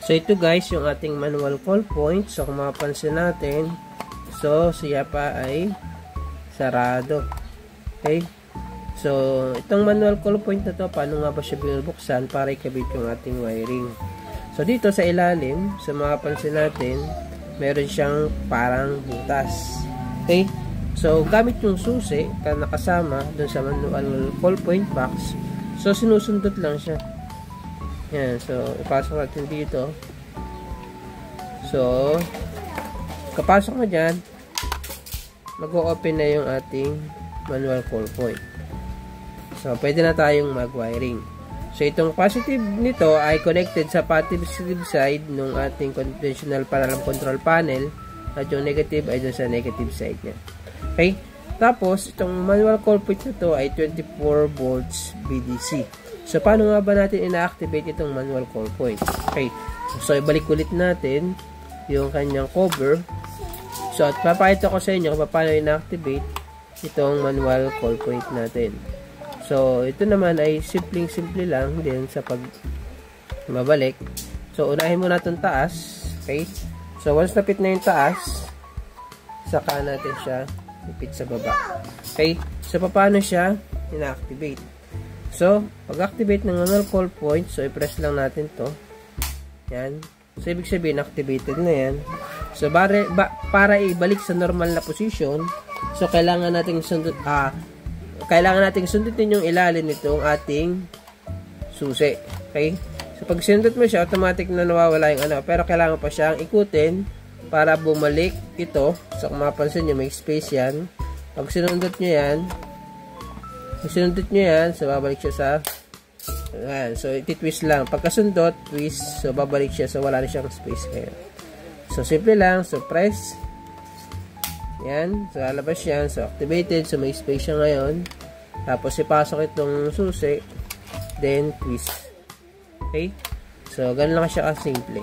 So ito guys yung ating manual call point. So kung mapapansin natin, so siya pa ay sarado. Okay? So itong manual call point na to, paano nga ba siya binubuksan para ikabit yung ating wiring? So dito sa ilalim, sa mapapansin natin, meron siyang parang butas. Okay? So gamit yung susi na nakasama dun sa manual call point box, so sinusundot lang siya. Yan, so ipasok natin dito. So kapasok mo dyan, mag-o-open na yung ating manual call point. So pwede na tayong mag-wiring. So itong positive nito ay connected sa positive side ng ating conventional parallel control panel, at yung negative ay dun sa negative side niya. Okay? Tapos itong manual call point na to ay 24 volts VDC. So, paano nga ba natin ina-activate itong manual call point? Okay. So, ibalik ulit natin yung kanyang cover. So, at papakita ko sa inyo kung paano ina-activate itong manual call point natin. So, ito naman ay simple lang din sa pag mabalik. So, unahin muna itong taas. Okay. So, once napit na yung taas, saka natin siya ipit sa baba. Okay. So, paano siya ina-activate? So, pag-activate ng manual call point, so i-press lang natin to. Yan. So, ibig sabihin, activated na yan. So, para ibalik sa normal na position, so kailangan nating sundutin yung ilalim nitong ating susi. Okay? So, pag sinundot mo siya, automatic na nawawala yung ano. Pero, kailangan pa siyang ikutin para bumalik ito. So, kung mapansin nyo, may space yan. Pag sinundot nyo yan, so babalik siya sa ayan, so iti-twist lang. Pagkasundot, twist, so babalik siya, so wala na siyang space ngayon. So simple lang, so press yan, so lalabas yan, so activated, so may space siya ngayon. Tapos ipasok itong susi, then twist. Okay, so ganun lang siya kasimple.